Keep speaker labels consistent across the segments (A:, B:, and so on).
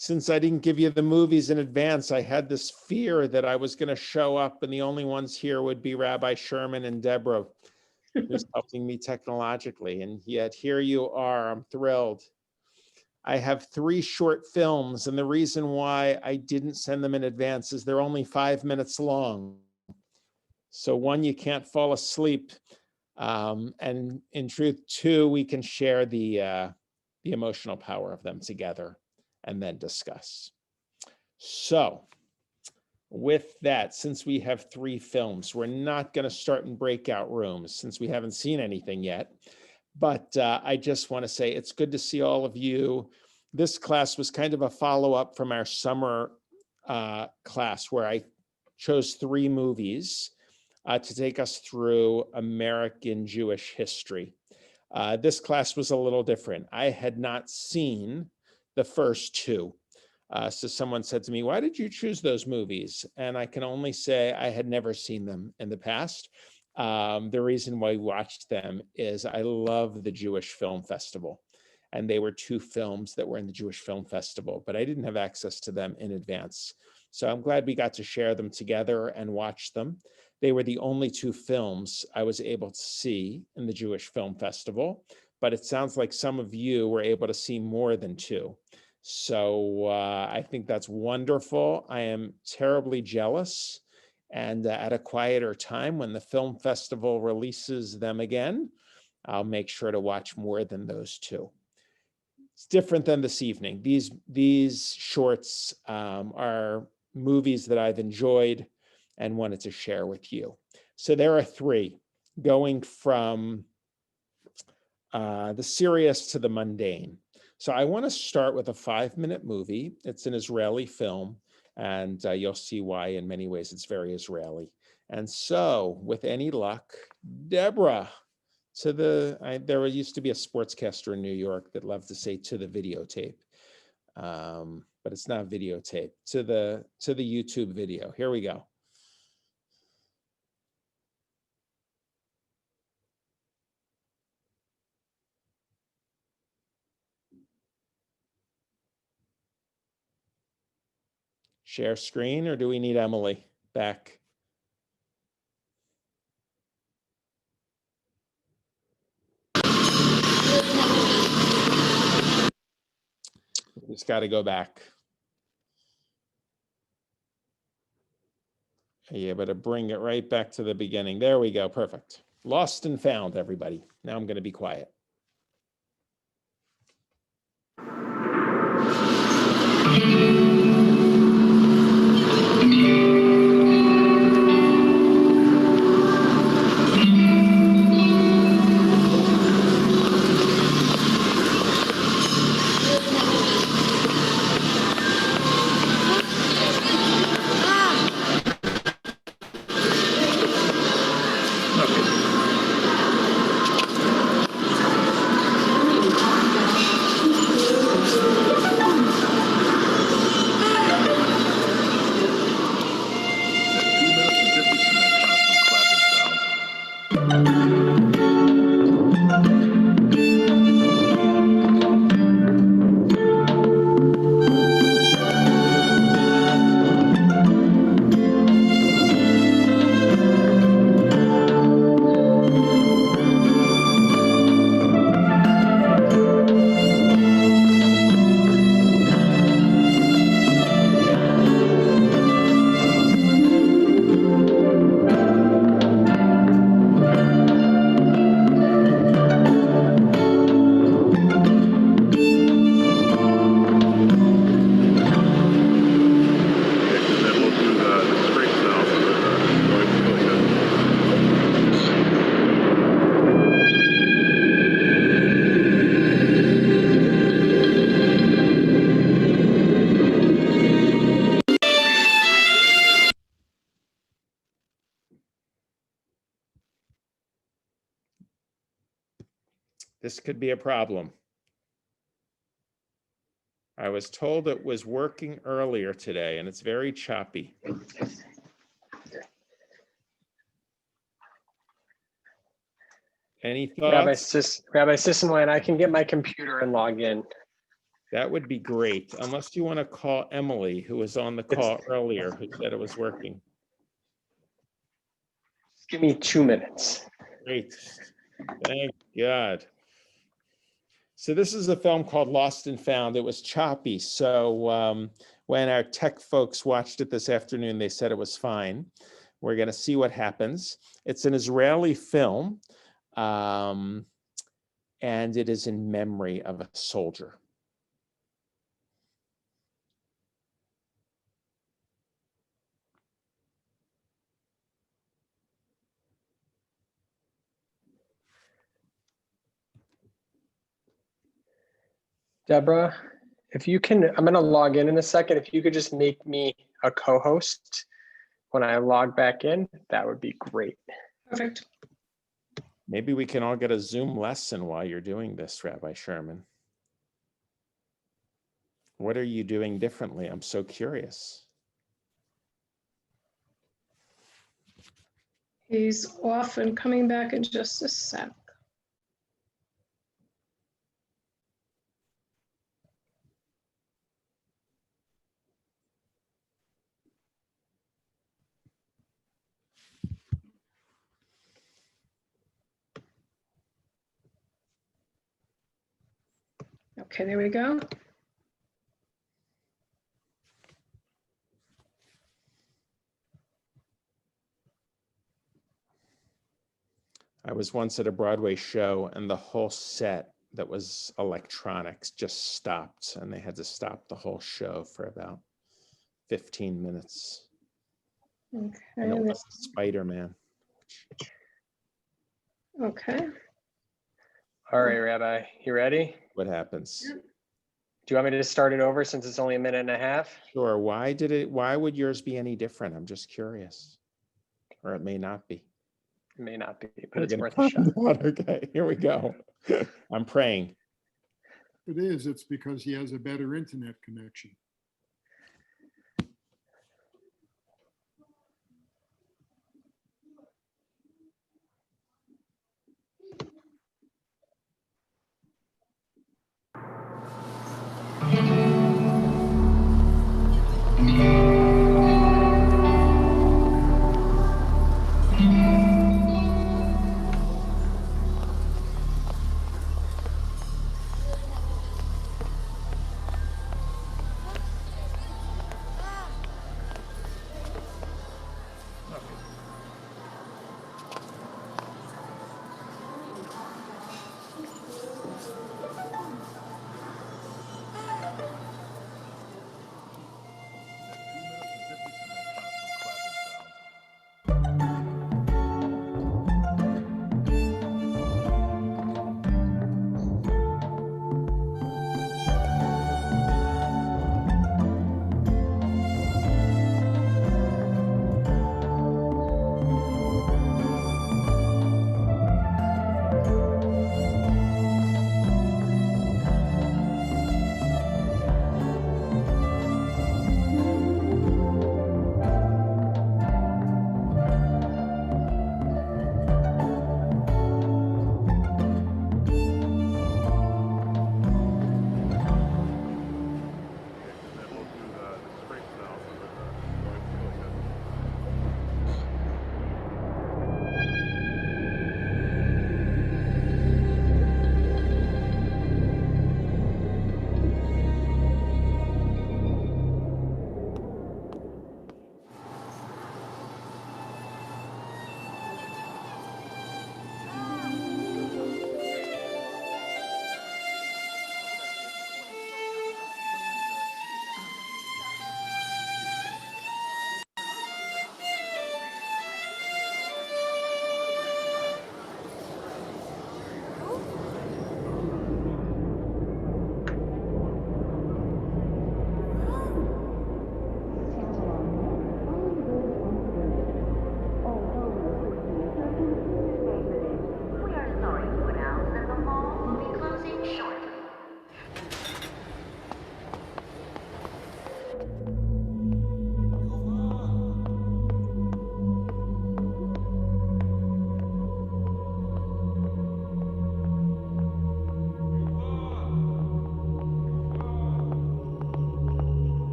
A: since I didn't give you the movies in advance, I had this fear that I was going to show up and the only ones here would be Rabbi Sherman and Deborah, who's helping me technologically. And yet here you are. I'm thrilled. I have 3 short films, and the reason why I didn't send them in advance is they're only 5 minutes long. So 1, you can't fall asleep. And in truth, 2, we can share the emotional power of them together and then discuss. So with that, since we have 3 films, we're not going to start in breakout rooms since we haven't seen anything yet. But I just want to say it's good to see all of you. This class was kind of a follow-up from our summer class where I chose 3 movies to take us through American Jewish history. This class was a little different. I had not seen the first 2. So someone said to me, why did you choose those movies? And I can only say I had never seen them in the past. The reason why we watched them is I love the Jewish Film Festival. And they were 2 films that were in the Jewish Film Festival, but I didn't have access to them in advance. So I'm glad we got to share them together and watch them. They were the only 2 films I was able to see in the Jewish Film Festival, but it sounds like some of you were able to see more than 2. So I think that's wonderful. I am terribly jealous. And at a quieter time, when the film festival releases them again, I'll make sure to watch more than those 2. It's different than this evening. These shorts are movies that I've enjoyed and wanted to share with you. So there are 3, going from the serious to the mundane. So I want to start with a 5-minute movie. It's an Israeli film, and you'll see why in many ways it's very Israeli. And so with any luck, Deborah, there used to be a sportscaster in New York that loved to say to the videotape, but it's not videotape, to the YouTube video. Here we go. Share screen, or do we need Emily back? Just got to go back. Yeah, but to bring it right back to the beginning. There we go. Perfect. Lost and found, everybody. Now I'm going to be quiet. This could be a problem. I was told it was working earlier today, and it's very choppy. Any thoughts?
B: Rabbi Sisenwine, I can get my computer and log in.
A: That would be great, unless you want to call Emily, who was on the call earlier, who said it was working.
B: Give me 2 minutes.
A: Great. Thank God. So this is a film called Lost and Found. It was choppy. So when our tech folks watched it this afternoon, they said it was fine. We're going to see what happens. It's an Israeli film, and it is in memory of a soldier.
B: Deborah, if you can, I'm going to log in a second. If you could just make me a co-host when I log back in, that would be great.
C: Perfect.
A: Maybe we can all get a Zoom lesson while you're doing this, Rabbi Sherman. What are you doing differently? I'm so curious.
C: He's off and coming back in just a sec. Okay, there we go.
A: I was once at a Broadway show and the whole set that was electronics just stopped, and they had to stop the whole show for about 15 minutes. And it
C: Okay.
A: was Spider-Man.
C: Okay.
B: All right, Rabbi, you ready?
A: What happens?
B: Do you want me to start it over since it's only a minute and a half?
A: Sure. Why would yours be any different? I'm just curious. Or it may not be.
B: It may not be, but
A: We're
B: it's
A: gonna
B: worth a shot.
A: find out. Okay, here we go. I'm praying.
D: It is. It's because he has a better internet connection.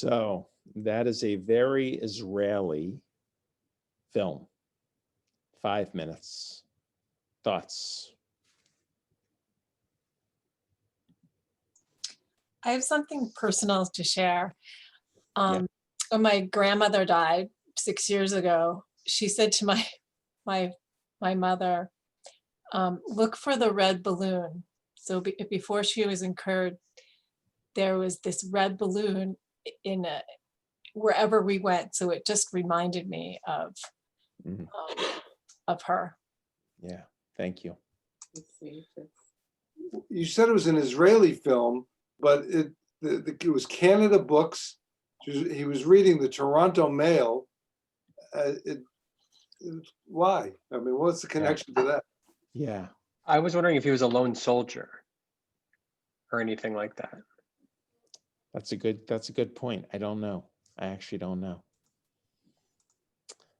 A: So that is a very Israeli film. 5 minutes. Thoughts?
E: I have something personal to share. When my grandmother died 6 years ago, she said to my mother, look for the red balloon. So before she was incurred, there was this red balloon in wherever we went. So it just reminded me of her.
A: Yeah, thank you.
F: You said it was an Israeli film, but it was Canada Books. He was reading the Toronto Mail. Why? I mean, what's the connection to that?
A: Yeah.
B: I was wondering if he was a lone soldier or anything like that.
A: That's a good point. I don't know. I actually don't know.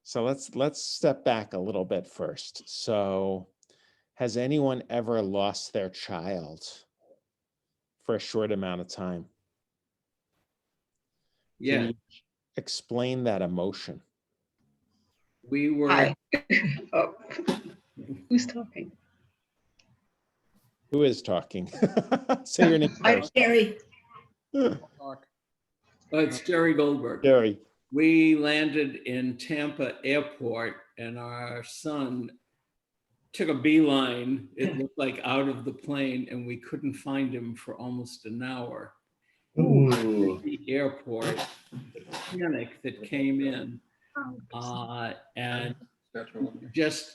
A: So let's step back a little bit first. So has anyone ever lost their child for a short amount of time?
G: Yeah,
A: Can you explain that emotion?
G: we were.
H: Hi. Oh, who's talking?
A: Who is talking? Say your name
H: Hi,
A: first.
H: Jerry.
G: It's Jerry Goldberg.
A: Jerry.
G: We landed in Tampa Airport, and our son took a beeline. It looked like out of the plane, and we couldn't find him for almost an hour.
H: Ooh.
G: The airport, the panic that came in, and just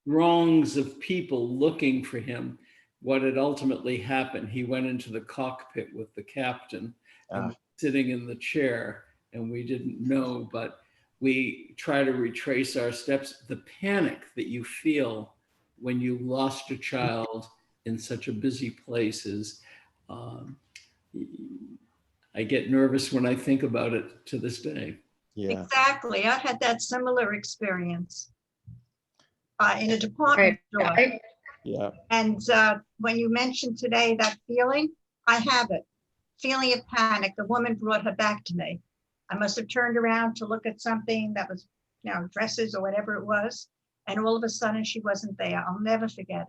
G: throngs of people looking for him. What had ultimately happened, he went into the cockpit with the captain and was sitting in the chair, and we didn't know, but we try to retrace our steps. The panic that you feel when you lost a child in such a busy place is, I get nervous when I think about it to this day.
A: Yeah.
I: Exactly. I had that similar experience in a department store.
A: Yeah.
I: And when you mentioned today that feeling, I have it. Feeling of panic. The woman brought her back to me. I must have turned around to look at something that was, dresses or whatever it was. And all of a sudden she wasn't there. I'll never forget it.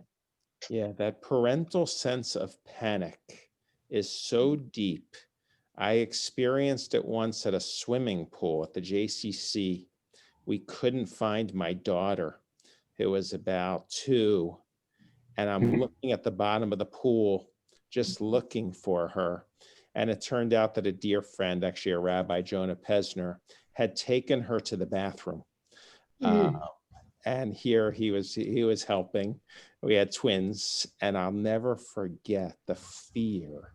A: Yeah, that parental sense of panic is so deep. I experienced it once at a swimming pool at the JCC. We couldn't find my daughter, who was about 2, and I'm looking at the bottom of the pool, just looking for her. And it turned out that a dear friend, actually a Rabbi, Jonah Pesner, had taken her to the bathroom. And here he was helping. We had twins, and I'll never forget the fear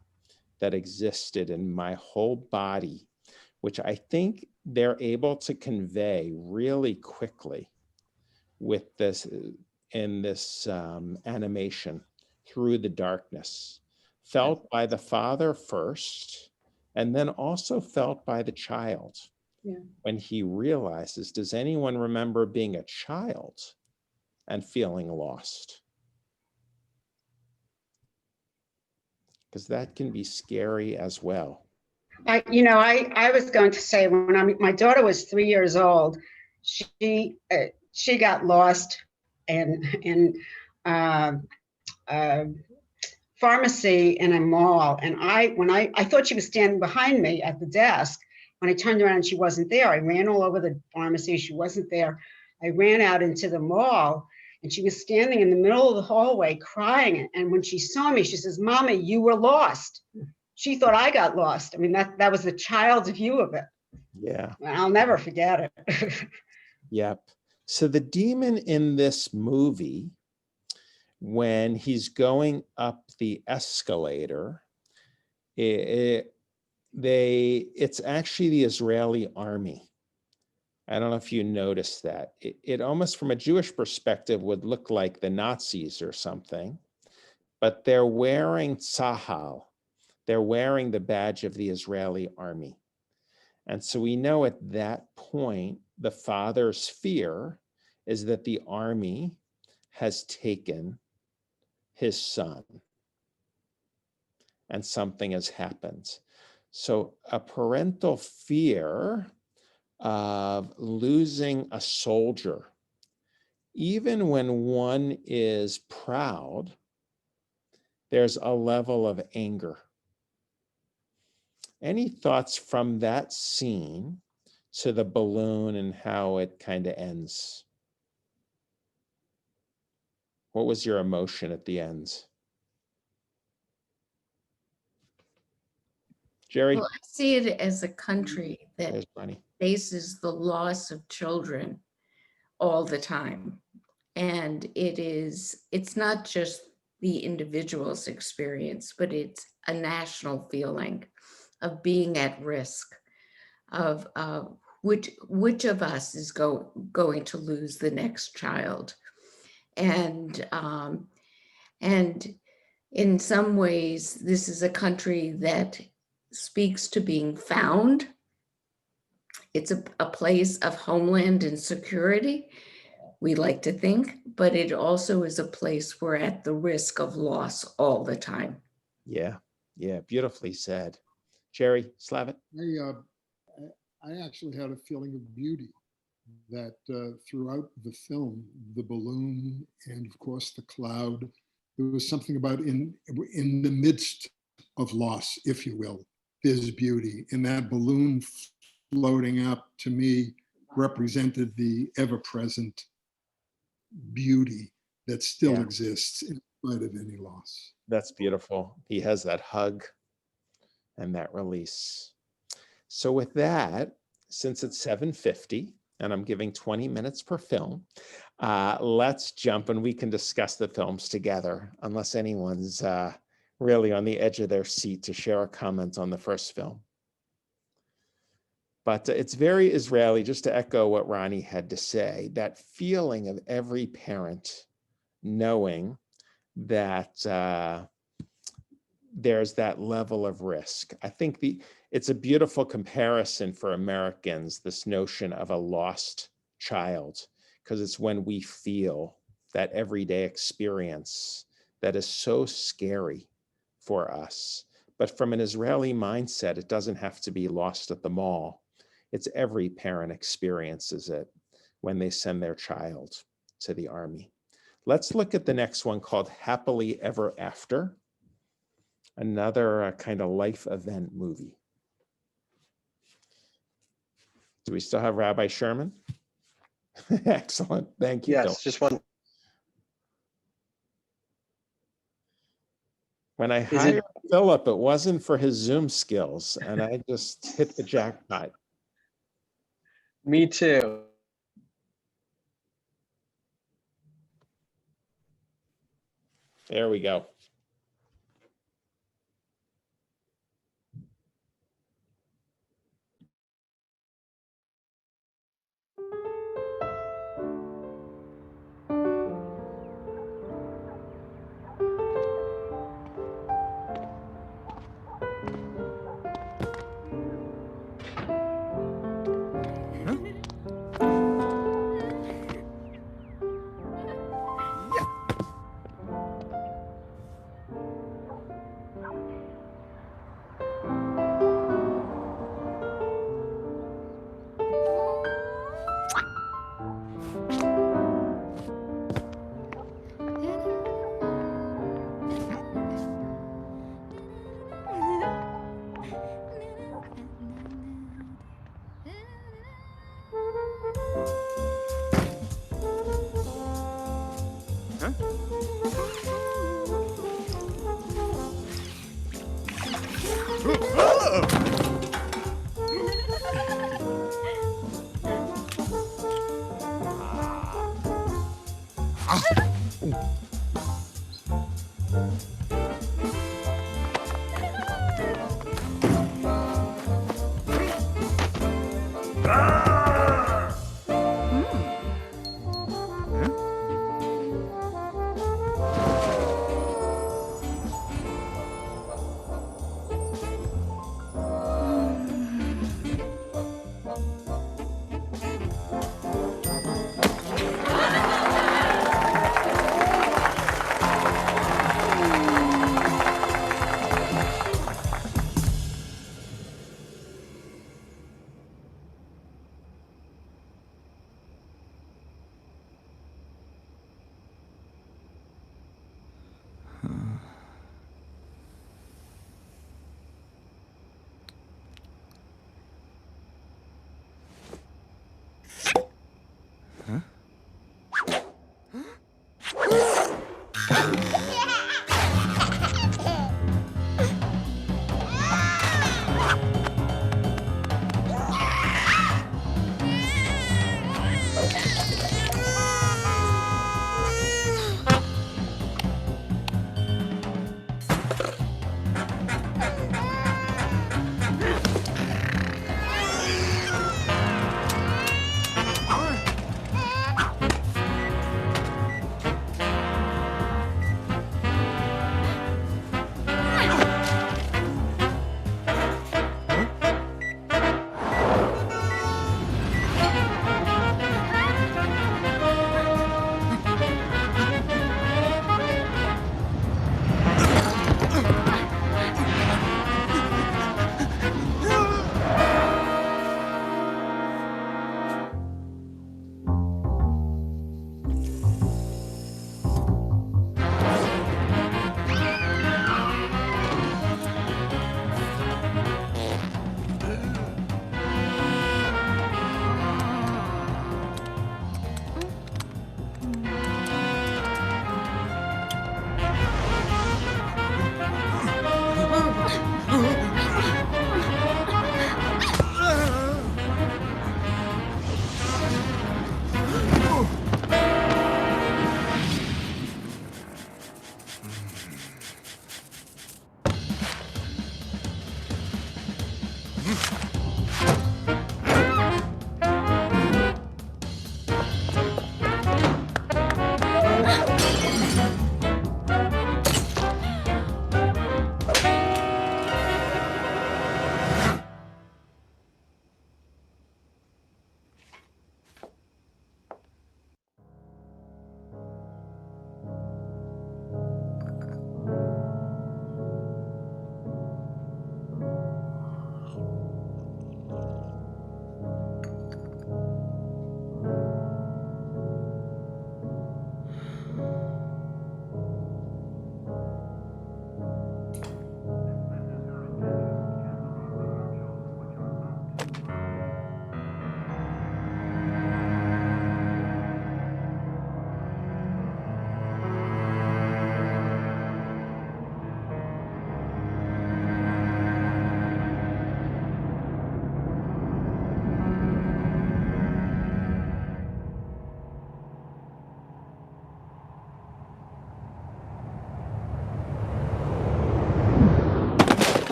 A: that existed in my whole body, which I think they're able to convey really quickly with this in this animation through the darkness, felt by the father first, and then also felt by the child.
H: Yeah.
A: When he realizes, does anyone remember being a child and feeling lost? Because that can be scary as well.
H: I was going to say, when my daughter was 3 years old, she got lost in pharmacy in a mall, and I thought she was standing behind me at the desk. When I turned around, she wasn't there. I ran all over the pharmacy. She wasn't there. I ran out into the mall, and she was standing in the middle of the hallway crying. And when she saw me, she says, "Mama, you were lost." she thought I got lost. I mean, that was the child's view of it.
A: Yeah.
H: And I'll never forget it.
A: Yep. So the demon in this movie, when he's going up the escalator, it's actually the Israeli army. I don't know if you noticed that. It almost, from a Jewish perspective, would look like the Nazis or something, but they're wearing tzahal. They're wearing the badge of the Israeli army. And so we know at that point, the father's fear is that the army has taken his son and something has happened. So a parental fear of losing a soldier, even when one is proud, there's a level of anger. Any thoughts from that scene to the balloon and how it kind of ends? What was your emotion at the end? Jerry?
J: Well, I see it as a country that
A: There's Bonnie.
J: faces the loss of children all the time. And it's not just the individual's experience, but it's a national feeling of being at risk, of which of us is going to lose the next child. And in some ways, this is a country that speaks to being found. It's a place of homeland and security, we like to think, but it also is a place we're at the risk of loss all the time.
A: Yeah, beautifully said. Jerry Slavitt?
D: I actually had a feeling of beauty that throughout the film, the balloon and of course the cloud, there was something about in the midst of loss, if you will, there's beauty. And that balloon floating up, to me, represented the ever-present beauty that still exists in spite of any loss.
A: That's beautiful. He has that hug and that release. So with that, since it's 7:50 and I'm giving 20 minutes per film, let's jump and we can discuss the films together, unless anyone's really on the edge of their seat to share a comment on the first film. But it's very Israeli, just to echo what Ronnie had to say, that feeling of every parent knowing that there's that level of risk. I think it's a beautiful comparison for Americans, this notion of a lost child, because it's when we feel that everyday experience that is so scary for us. But from an Israeli mindset, it doesn't have to be lost at the mall. It's every parent experiences it when they send their child to the army. Let's look at the next one called Happily Ever After, another kind of life event movie. Do we still have Rabbi Sherman? Excellent, thank you.
B: Yes,
A: Phil.
B: just one.
A: When I hired Philip, it wasn't for his Zoom skills, and I just hit the jackpot.
B: Me too.
A: There we go.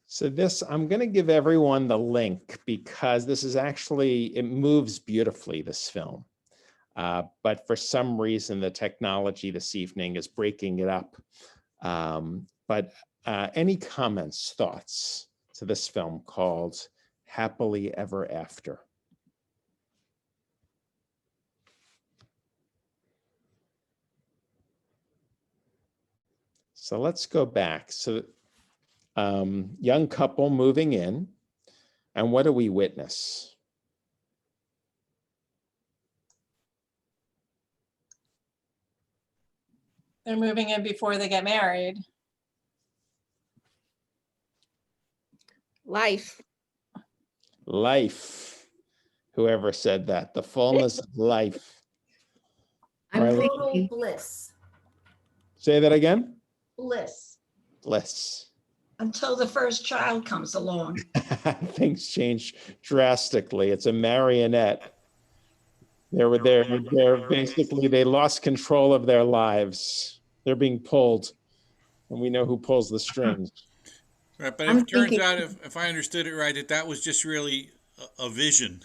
A: So this, I'm going to give everyone the link because this is actually, it moves beautifully, this film. But for some reason, the technology this evening is breaking it up. But any comments, thoughts to this film called Happily Ever After? So let's go back. So young couple moving in, and what do we witness?
E: They're moving in before they get married.
J: Life.
A: Life. Whoever said that, the fullness of life.
J: I'm
A: Marlene?
J: thinking
I: Bliss.
A: Say that again?
I: Bliss.
A: Bliss.
I: Until the first child comes along.
A: Things change drastically. It's a marionette. They're basically, they lost control of their lives. They're being pulled, and we know who pulls the strings.
K: Right, but it turns out, if I understood it right, that was just really a vision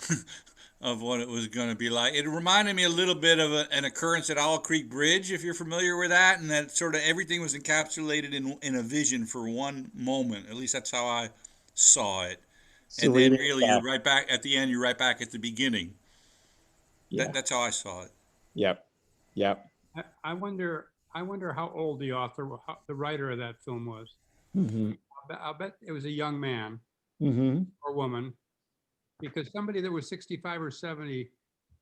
K: of what it was going to be like. It reminded me a little bit of an occurrence at Owl Creek Bridge, if you're familiar with that, and that sort of everything was encapsulated in a vision for one moment. At least that's how I saw it.
A: So
K: and then really, you're right back at the end. You're right back at the beginning.
A: Yeah.
K: That's how I saw it.
A: Yep. Yep.
L: I wonder how old the author, the writer of that film was.
A: Mm-hmm.
L: I'll bet it was a young man
A: Mm-hmm.
L: or woman, because somebody that was 65 or 70,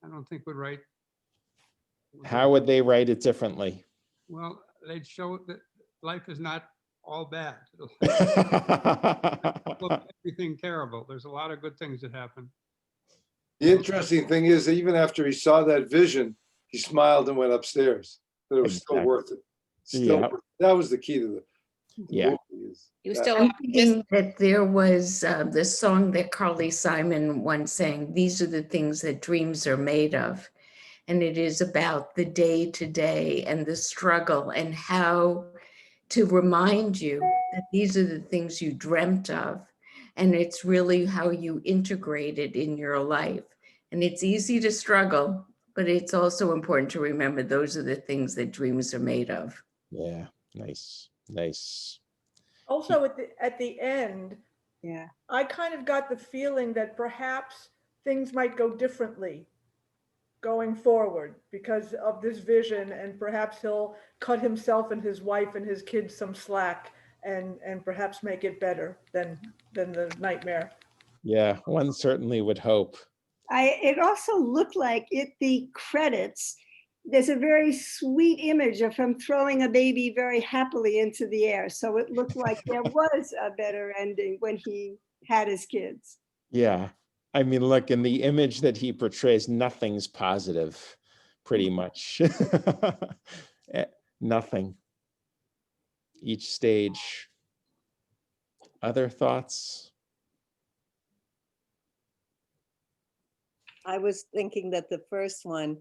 L: I don't think would write.
A: How would they write it differently?
L: Well, they'd show that life is not all bad. Everything terrible. There's a lot of good things that happen.
F: The interesting thing is that even after he saw that vision, he smiled and went upstairs. That it was still worth it. Still,
A: Yeah.
F: that was the key to the
A: Yeah.
F: movie.
J: You still I'm thinking that there was this song that Carly Simon once sang, "These are the things that dreams are made of." And it is about the day to day and the struggle and how to remind you that these are the things you dreamt of. And it's really how you integrate it in your life. And it's easy to struggle, but it's also important to remember those are the things that dreams are made of.
A: Yeah. Nice. Nice.
M: Also at the end,
H: Yeah.
M: I kind of got the feeling that perhaps things might go differently going forward because of this vision, and perhaps he'll cut himself and his wife and his kids some slack and perhaps make it better than the nightmare.
A: Yeah, one certainly would hope.
N: It also looked like the credits, there's a very sweet image of him throwing a baby very happily into the air. So it looked like there was a better ending when he had his kids.
A: Yeah. I mean, look, in the image that he portrays, nothing's positive, pretty much. Nothing. Each stage. Other thoughts?
O: I was thinking that the first one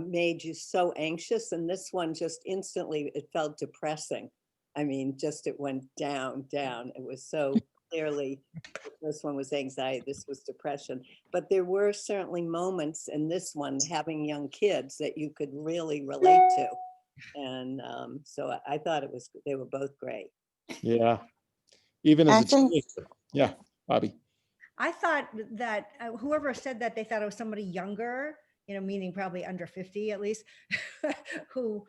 O: made you so anxious, and this one just instantly, it felt depressing. I mean, just it went down, down. It was so clearly, the first one was anxiety, this was depression. But there were certainly moments in this one, having young kids, that you could really relate to. And so I thought they were both great.
A: Yeah. Even as a teenager. Yeah, Bobby.
P: I thought that whoever said that they thought it was somebody younger, meaning probably under 50 at least, who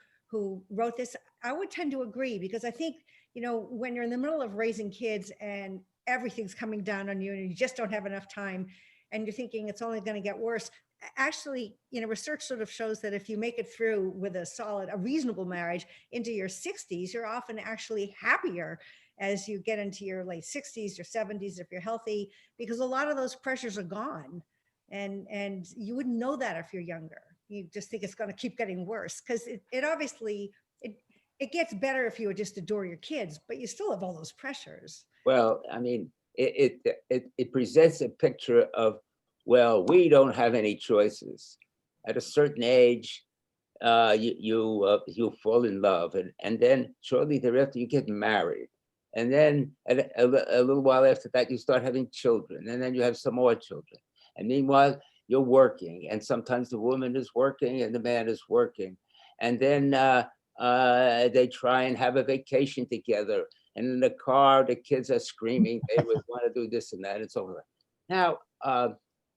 P: wrote this. I would tend to agree, because I think, when you're in the middle of raising kids and everything's coming down on you and you just don't have enough time and you're thinking it's only going to get worse. Actually, research sort of shows that if you make it through with a reasonable marriage into your 60s, you're often actually happier as you get into your late 60s or 70s if you're healthy, because a lot of those pressures are gone. And you wouldn't know that if you're younger. You just think it's going to keep getting worse, because it obviously, it gets better if you just adore your kids, but you still have all those pressures.
Q: Well, I mean, it presents a picture of, well, we don't have any choices. At a certain age, you fall in love, and then shortly thereafter you get married, and then a little while after that you start having children, and then you have some more children, and meanwhile you're working, and sometimes the woman is working and the man is working, and then they try and have a vacation together, and in the car the kids are screaming, they would want to do this and that, and so on. Now,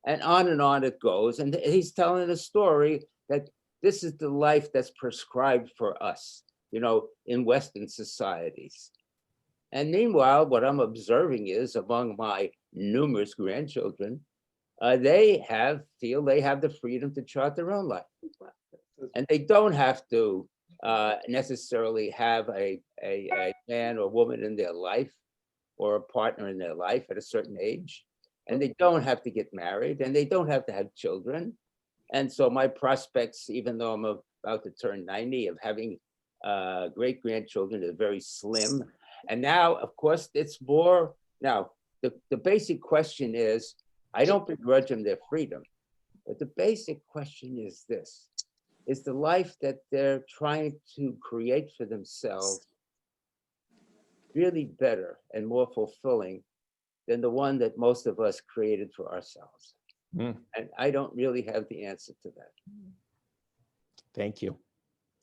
Q: and on it goes, and he's telling a story that this is the life that's prescribed for us, in Western societies. And meanwhile, what I'm observing is, among my numerous grandchildren, they feel they have the freedom to chart their own life, and they don't have to necessarily have a man or woman in their life, or a partner in their life at a certain age, and they don't have to get married, and they don't have to have children. And so my prospects, even though I'm about to turn 90, of having great grandchildren are very slim. And now, of course, it's more. Now, the basic question is, I don't begrudge them their freedom, but the basic question is this: is the life that they're trying to create for themselves really better and more fulfilling than the one that most of us created for ourselves? And I don't really have the answer to that.
A: Thank you.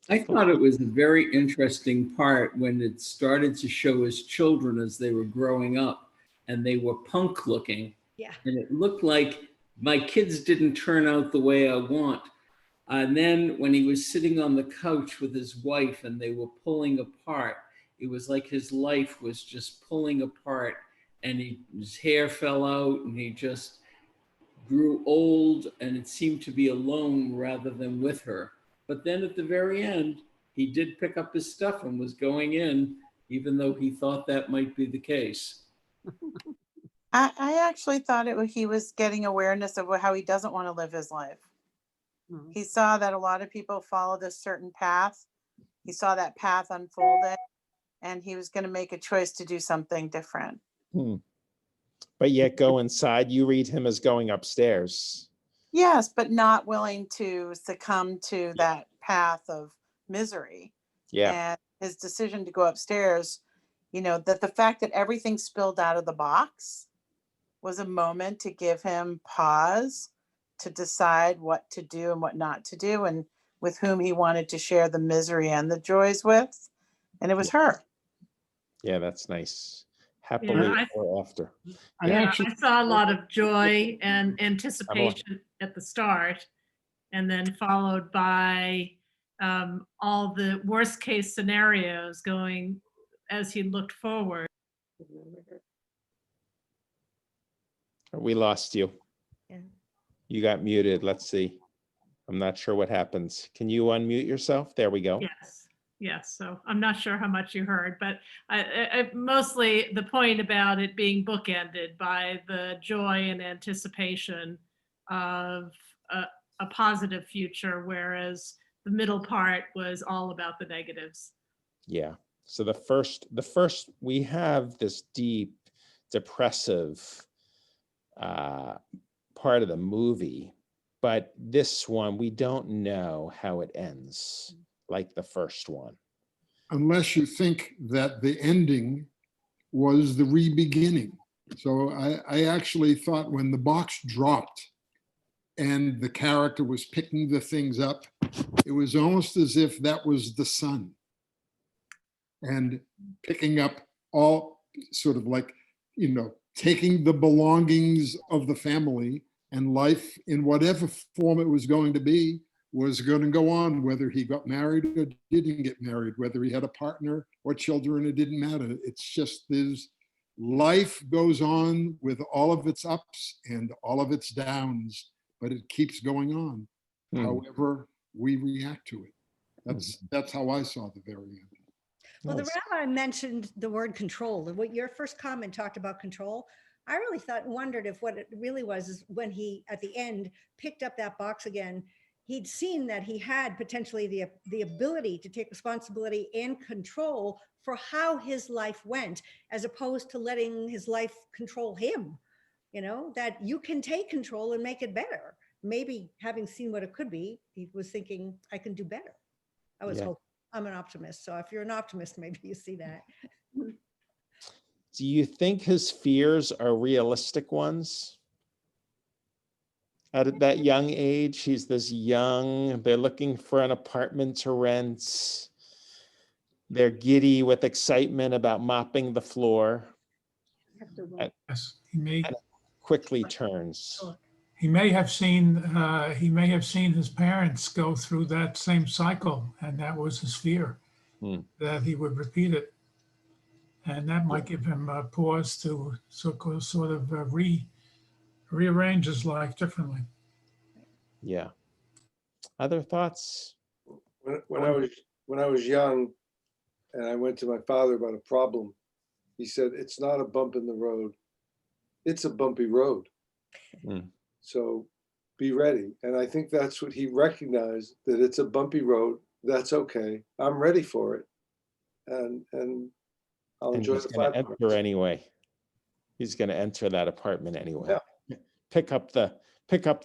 G: I thought it was a very interesting part when it started to show his children as they were growing up, and they were punk looking.
P: Yeah.
G: And it looked like my kids didn't turn out the way I want. And then when he was sitting on the couch with his wife and they were pulling apart, it was like his life was just pulling apart, and his hair fell out and he just grew old, and it seemed to be alone rather than with her. But then at the very end, he did pick up his stuff and was going in, even though he thought that might be the case.
R: I actually thought he was getting awareness of how he doesn't want to live his life. He saw that a lot of people follow this certain path. He saw that path unfolded, and he was going to make a choice to do something different.
A: But yet go inside, you read him as going upstairs.
R: Yes, but not willing to succumb to that path of misery.
A: Yeah.
R: And his decision to go upstairs, that the fact that everything spilled out of the box was a moment to give him pause to decide what to do and what not to do, and with whom he wanted to share the misery and the joys with. And it was her.
A: Yeah, that's nice. Happily ever after.
S: I saw a lot of joy and anticipation at the start, and then followed by all the worst case scenarios going as he looked forward.
A: We lost you.
P: Yeah.
A: You got muted. Let's see. I'm not sure what happens. Can you unmute yourself? There we go.
S: Yes. So I'm not sure how much you heard, but I mostly the point about it being bookended by the joy and anticipation of a positive future, whereas the middle part was all about the negatives.
A: Yeah. So the first we have this deep depressive part of the movie, But this one, we don't know how it ends, like the first one.
D: Unless you think that the ending was the re-beginning. So I actually thought when the box dropped and the character was picking the things up, it was almost as if that was the son. And picking up all sort of like, you know, taking the belongings of the family and life in whatever form it was going to be was going to go on, whether he got married or didn't get married, whether he had a partner or children, it didn't matter. It's just this life goes on with all of its ups and all of its downs, but it keeps going on. However we react to it. That's how I saw the very end.
P: Well, the rabbi mentioned the word control, and what your first comment talked about control. I really wondered if what it really was is when he, at the end, picked up that box again, he'd seen that he had potentially the ability to take responsibility and control for how his life went, as opposed to letting his life control him. You know, that you can take control and make it better. Maybe having seen what it could be, he was thinking, I can do better. I was hoping. I'm an optimist. So if you're an optimist, maybe you see that.
A: Do you think his fears are realistic ones? At that young age, he's this young, they're looking for an apartment to rent. They're giddy with excitement about mopping the floor.
T: Yes, he may
A: And it quickly turns.
T: he may have seen his parents go through that same cycle, and that was his fear, that he would repeat it. And that might give him a pause to sort of rearrange his life differently.
A: Yeah. Other thoughts?
F: When I was young and I went to my father about a problem, he said, it's not a bump in the road. It's a bumpy road. So be ready. And I think that's what he recognized, that it's a bumpy road. That's okay. I'm ready for it. And I'll enjoy the platform.
A: Enter anyway. He's going to enter that apartment anyway.
F: Yeah.
A: Pick up the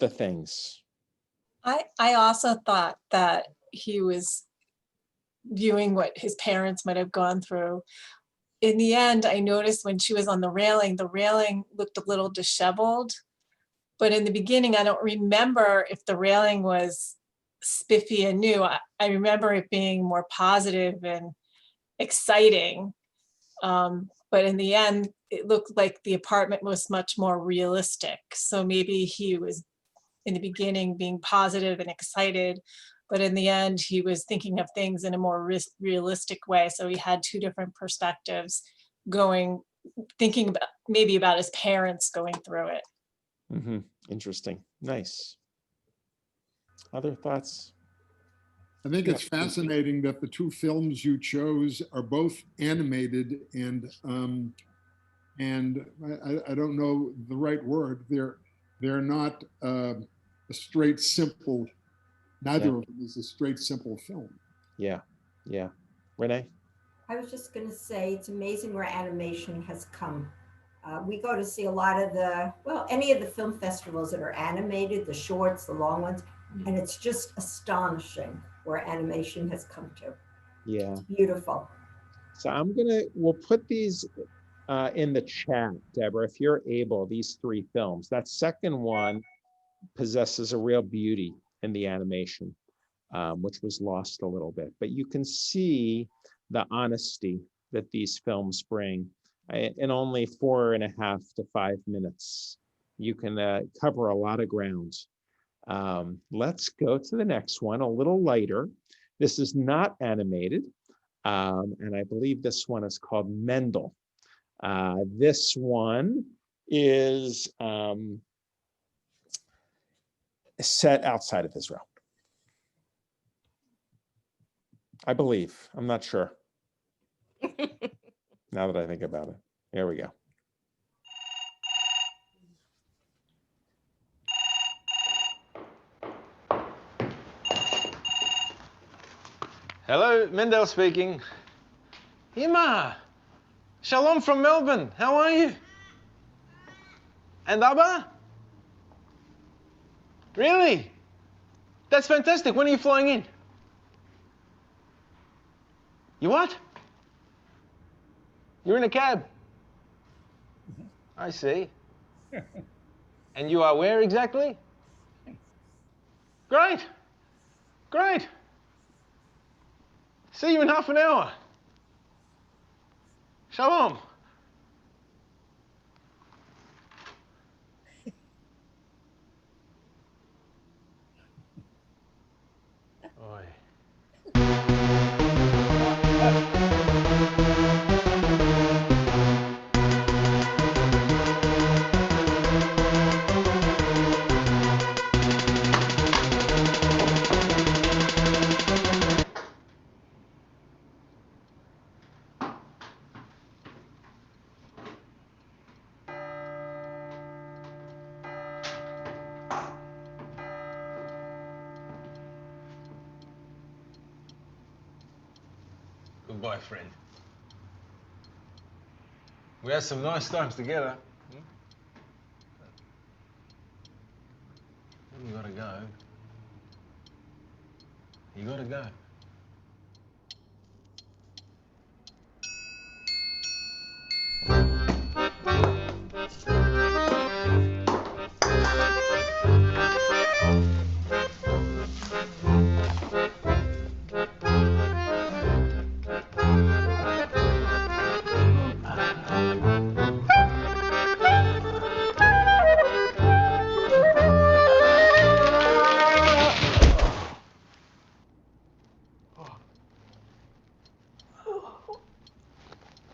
A: things.
E: I also thought that he was viewing what his parents might have gone through. In the end, I noticed when she was on the railing looked a little disheveled. But in the beginning, I don't remember if the railing was spiffy and new. I remember it being more positive and exciting. But in the end, it looked like the apartment was much more realistic. So maybe he was in the beginning being positive and excited, but in the end, he was thinking of things in a more realistic way. So he had two different perspectives thinking about maybe about his parents going through it.
A: Interesting. Nice. Other thoughts?
D: I think it's fascinating that the two films you chose are both animated, and I don't know the right word. They're not a straight, simple. Neither of them is a straight, simple film.
A: Yeah. Renee?
U: I was just going to say, it's amazing where animation has come. We go to see a lot of any of the film festivals that are animated, the shorts, the long ones, and it's just astonishing where animation has come to.
A: Yeah.
U: It's beautiful.
A: So we'll put these in the chat, Deborah, if you're able, these three films. That second one possesses a real beauty in the animation, which was lost a little bit. But you can see the honesty that these films bring. In only 4.5 to 5 minutes, you can cover a lot of ground. Let's go to the next one, a little lighter. This is not animated, and I believe this one is called Mendel. This one is set outside of Israel, I believe. I'm not sure. Now that I think about it. Here we go.
V: Hello, Mendel speaking. Ima, Shalom from Melbourne. How are you? And Abba? Really? That's fantastic. When are you flying in? You what? You're in a cab. I see. And you are where exactly? Great. Great. See you in half an hour. Shalom. Oi. Goodbye, friend. We had some nice times together. You gotta go. You gotta go.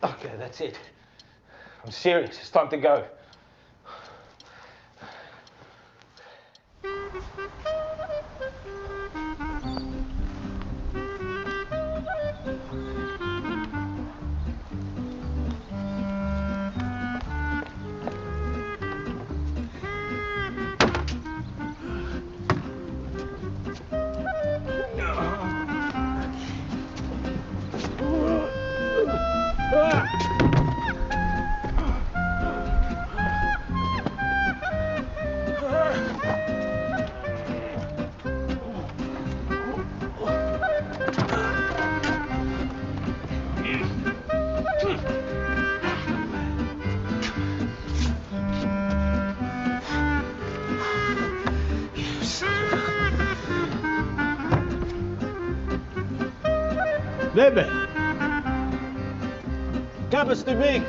V: Okay, that's it. I'm serious. It's time to go. Rabbi, Kappa's too big.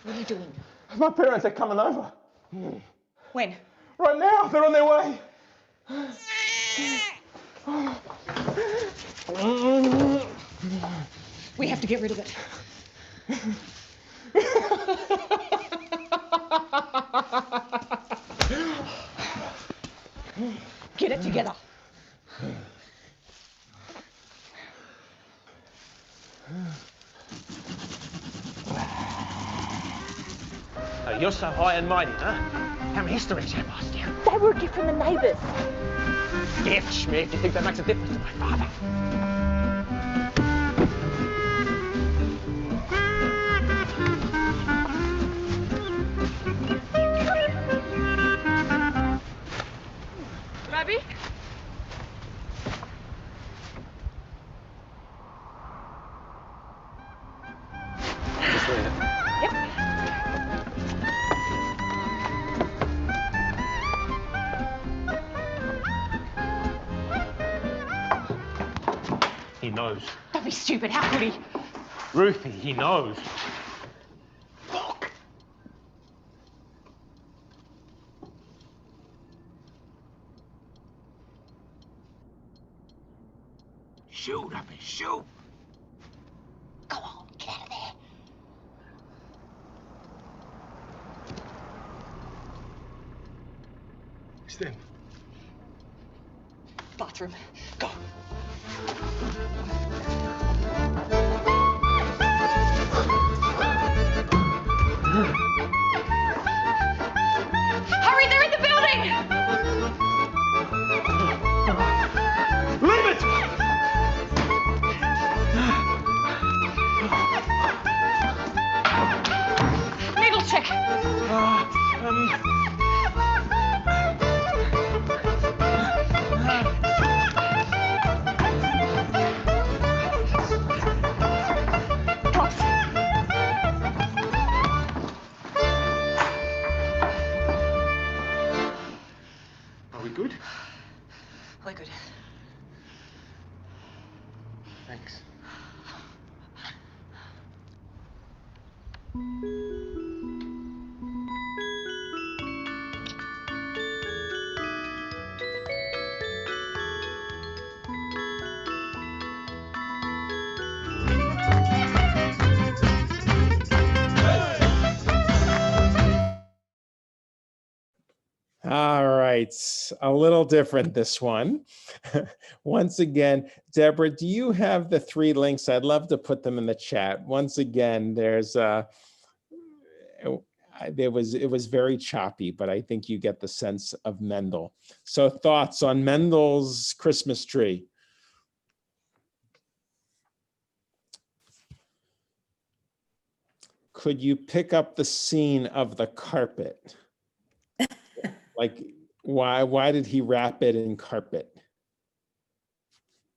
B: What are you doing?
V: My parents are coming over.
B: When?
V: Right now, they're on their way.
B: We have to get rid of it. Get it together.
V: Oh, you're so high and mighty, huh? How many histories have I asked you?
B: They were a gift from the neighbours.
V: Gift, Schmidt. You think that makes a difference to my father?
B: Rabbi?
V: Just leave it.
B: Yep.
V: He knows.
B: Don't be stupid. How could he?
V: Ruthie, he knows.
B: Look.
V: Shoot, Rabbi, shoot.
B: Go on, get out of there.
V: then?
B: Bathroom. Go. Hurry, they're in the building!
V: Leave it!
B: Needle check. Drops.
V: Are we good?
B: We're good.
V: Thanks.
A: All right, a little different this one. Once again, Deborah, do you have the 3 links? I'd love to put them in the chat. Once again, there's it was very choppy, but I think you get the sense of Mendel. So thoughts on Mendel's Christmas tree? Could you pick up the scene of the carpet? Like, why did he wrap it in carpet?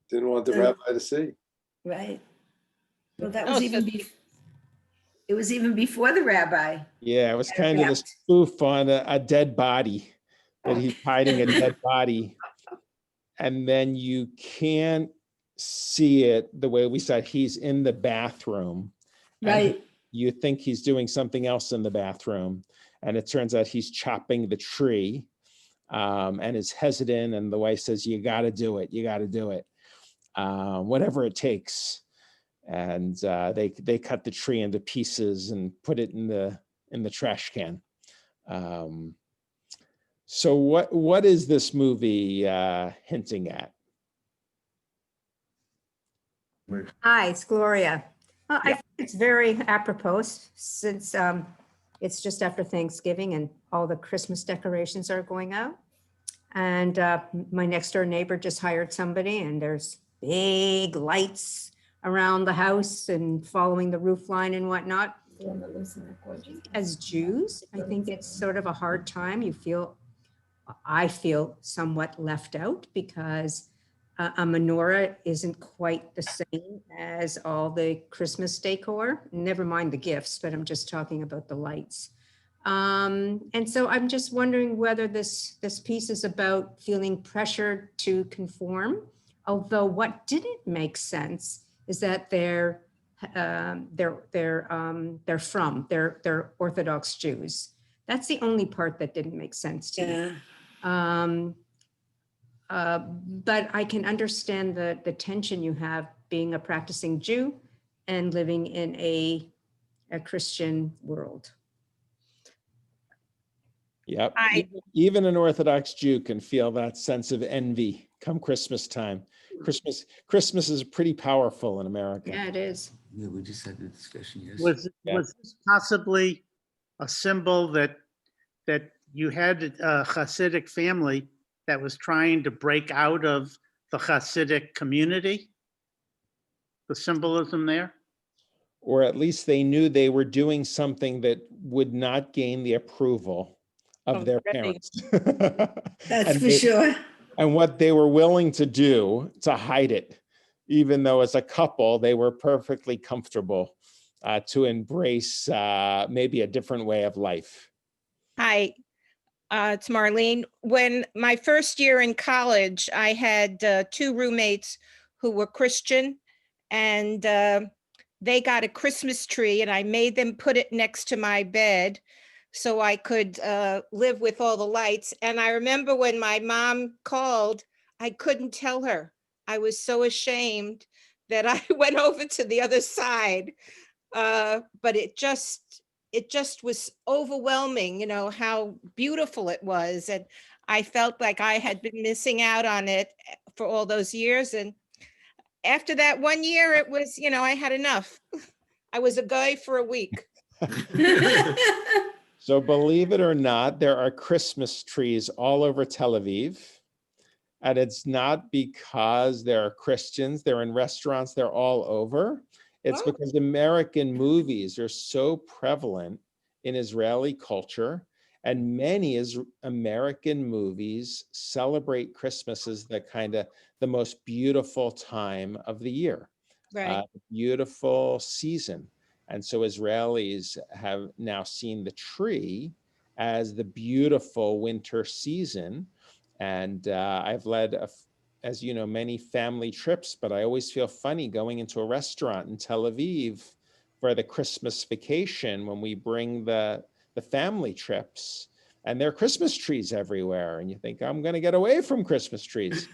F: Didn't want the rabbi to see.
C: Right. Well, that was it was even before the rabbi.
A: Yeah, it was kind of this spoof on a dead body, that he's hiding a dead body. And then you can't see it the way we said. He's in the bathroom.
C: Right.
A: You think he's doing something else in the bathroom. And it turns out he's chopping the tree, and is hesitant. And the wife says, you got to do it. You got to do it. Whatever it takes. And they cut the tree into pieces and put it in the trash can. So what is this movie hinting at?
I: Hi, it's Gloria. I think it's very apropos since it's just after Thanksgiving and all the Christmas decorations are going out. And my next door neighbor just hired somebody, and there's big lights around the house and following the roof line and whatnot. As Jews, I think it's sort of a hard time. I feel somewhat left out because a menorah isn't quite the same as all the Christmas decor. Never mind the gifts, but I'm just talking about the lights. And so I'm just wondering whether this piece is about feeling pressured to conform. Although what didn't make sense is that they're Orthodox Jews. That's the only part that didn't make sense to me. But I can understand the tension you have being a practicing Jew and living in a Christian world.
A: Yep. Even an Orthodox Jew can feel that sense of envy come Christmas time. Christmas is pretty powerful in America.
I: Yeah, it is.
Q: Yeah, we just had the discussion yesterday.
W: Was this possibly a symbol that you had a Hasidic family that was trying to break out of the Hasidic community? The symbolism there?
A: Or at least they knew they were doing something that would not gain the approval of their parents.
C: That's for sure.
A: And what they were willing to do to hide it, even though as a couple, they were perfectly comfortable to embrace maybe a different way of life.
X: Hi, it's Marlene. When my first year in college, I had 2 roommates who were Christian, and they got a Christmas tree, and I made them put it next to my bed so I could live with all the lights. And I remember when my mom called, I couldn't tell her. I was so ashamed that I went over to the other side. But it just was overwhelming, you know, how beautiful it was. And I felt like I had been missing out on it for all those years. And after that 1 year, it was, I had enough. I was a guy for a week.
A: So believe it or not, there are Christmas trees all over Tel Aviv. And it's not because there are Christians, they're in restaurants, they're all over. It's because American movies are so prevalent in Israeli culture, and many American movies celebrate Christmas as the most beautiful time of the year,
X: Right.
A: beautiful season. And so Israelis have now seen the tree as the beautiful winter season. And I've led, as you know, many family trips, but I always feel funny going into a restaurant in Tel Aviv for the Christmas vacation when we bring the family trips, and there are Christmas trees everywhere. And you think, I'm going to get away from Christmas trees.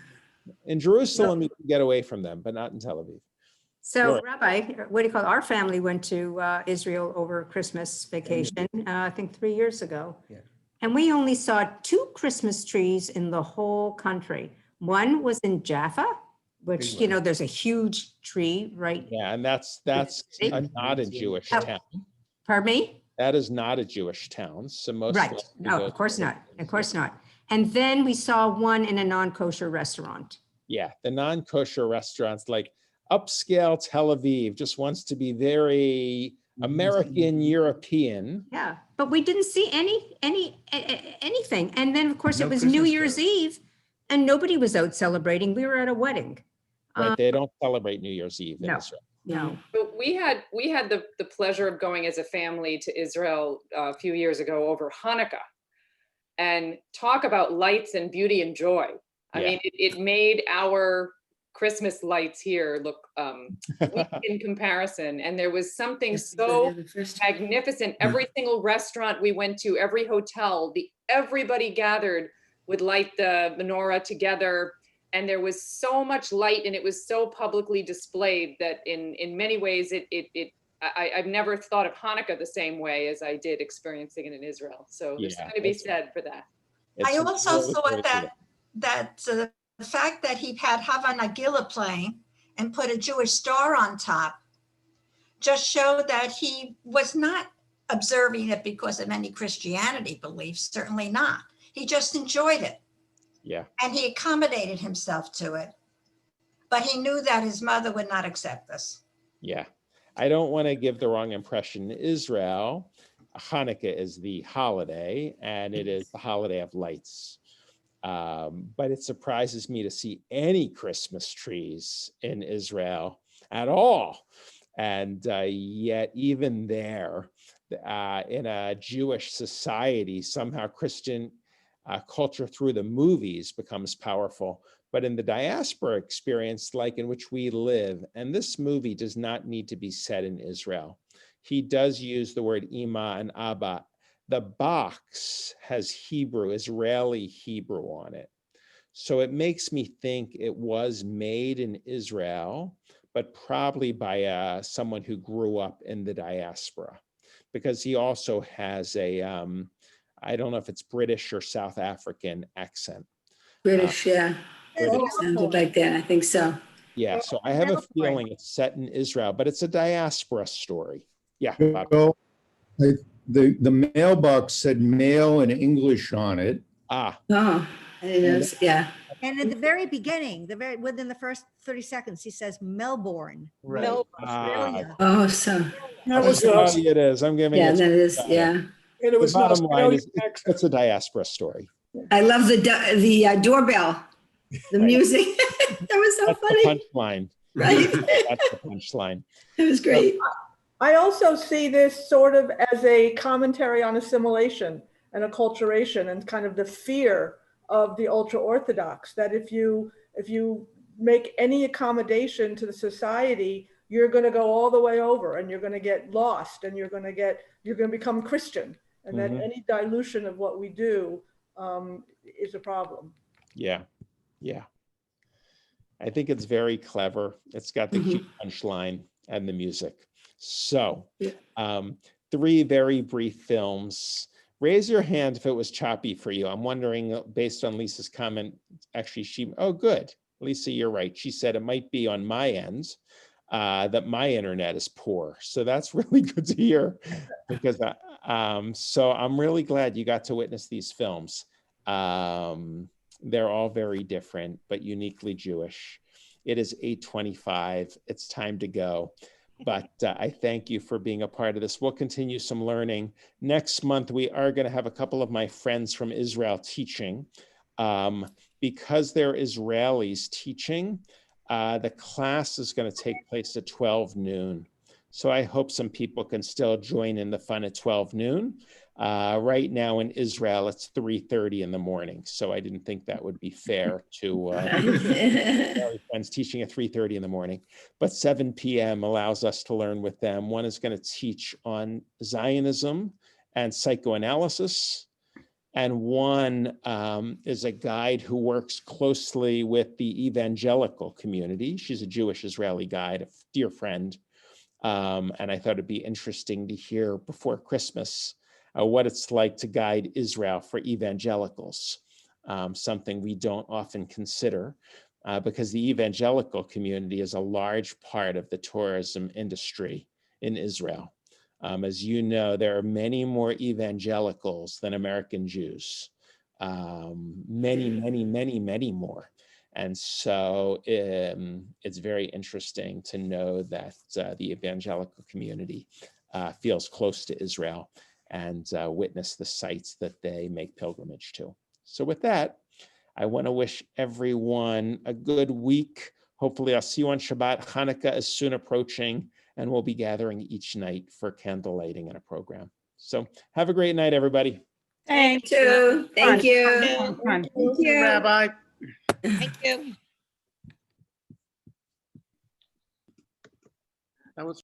A: In Jerusalem, you can get away from them, but not in Tel Aviv.
I: So
A: Laura.
I: Rabbi, what do you call it? Our family went to Israel over Christmas vacation, I think 3 years ago.
H: Yeah.
I: And we only saw 2 Christmas trees in the whole country. One was in Jaffa, which, there's a huge tree, right?
A: Yeah, and that's not a Jewish town.
I: Pardon me?
A: That is not a Jewish town. So most
I: Right. No, of course not. Of course not. And then we saw one in a non-kosher restaurant.
A: Yeah, the non-kosher restaurants, like upscale Tel Aviv, just wants to be very American European.
I: Yeah, but we didn't see anything. And then, of course,
H: No
I: it was
H: Christmas
I: New Year's Eve, and nobody was out celebrating. We were at a wedding.
A: Right, they don't celebrate New Year's Eve in
I: No.
A: Israel.
I: No.
J: But we had the pleasure of going as a family to Israel a few years ago over Hanukkah, and talk about lights and beauty and joy. I mean, it made our Christmas lights here look weak in comparison. And there was something so magnificent. Every single restaurant we went to, every hotel, everybody gathered would light the menorah together. And there was so much light, and it was so publicly displayed that in many ways, I've never thought of Hanukkah the same way as I did experiencing it in Israel. So there's something to be said for that.
K: I also thought that the fact that he had Hava Nagila playing and put a Jewish star on top just showed that he was not observing it because of any Christianity beliefs, certainly not. He just enjoyed it.
A: Yeah.
K: And he accommodated himself to it. But he knew that his mother would not accept this.
A: Yeah. I don't want to give the wrong impression. In Israel, Hanukkah is the holiday, and it is the holiday of lights. But it surprises me to see any Christmas trees in Israel at all. And yet even there, in a Jewish society, somehow Christian culture through the movies becomes powerful. But in the diaspora experience, like in which we live, and this movie does not need to be set in Israel. He does use the word Ima and Abba. The box has Hebrew, Israeli Hebrew on it. So it makes me think it was made in Israel, but probably by someone who grew up in the diaspora, because he also has a, I don't know if it's British or South African accent.
C: British, yeah.
A: British.
C: It sounded like that, I think so.
A: Yeah, so I have a feeling it's set in Israel, but it's a diaspora story. Yeah, Bob.
H: Well, the mailbox said mail in English on it.
A: Ah.
C: Oh, it is, yeah.
P: And in the very beginning, within the first 30 seconds, he says Melbourne.
A: Right.
P: Melbourne,
A: Ah.
P: Australia.
C: Oh, so.
A: That was it is. I'm giving
C: Yeah,
A: it.
C: that is, yeah.
D: And it was
A: the bottom
D: an
A: line is
D: Australian
A: it's a diaspora story.
C: I love the doorbell, the music. That was so
A: That's
C: funny.
A: the punchline.
C: Right.
A: That's the punchline.
C: It was great.
M: I also see this sort of as a commentary on assimilation and acculturation and kind of the fear of the ultra-Orthodox, that if you make any accommodation to the society, you're going to go all the way over and you're going to get lost and you're going to become Christian, and that any dilution of what we do is a problem.
A: Yeah. Yeah. I think it's very clever. It's got the cute punchline and the music. So 3 very brief films. Raise your hand if it was choppy for you. I'm wondering, based on Lisa's comment, actually oh, good. Lisa, you're right. She said it might be on my end, that my internet is poor. So that's really good to hear, because so I'm really glad you got to witness these films. They're all very different, but uniquely Jewish. It is 8:25. It's time to go. But I thank you for being a part of this. We'll continue some learning. Next month, we are going to have a couple of my friends from Israel teaching. Because they're Israelis teaching, the class is going to take place at 12 noon. So I hope some people can still join in the fun at 12 noon. Right now in Israel, it's 3:30 in the morning. So I didn't think that would be fair to friends teaching at 3:30 in the morning. But 7 p.m. allows us to learn with them. One is going to teach on Zionism and psychoanalysis. And one is a guide who works closely with the evangelical community. She's a Jewish Israeli guide, a dear friend. And I thought it'd be interesting to hear before Christmas what it's like to guide Israel for evangelicals, something we don't often consider because the evangelical community is a large part of the tourism industry in Israel. As you know, there are many more evangelicals than American Jews, many more. And so it's very interesting to know that the evangelical community feels close to Israel and witness the sites that they make pilgrimage to. So with that, I want to wish everyone a good week. Hopefully I'll see you on Shabbat. Hanukkah is soon approaching, and we'll be gathering each night for candle lighting and a program. So have a great night, everybody.
C: Thank you. Thank you.
W: Thank
C: Thank you.
W: Rabbi.
X: Thank you.
W: That was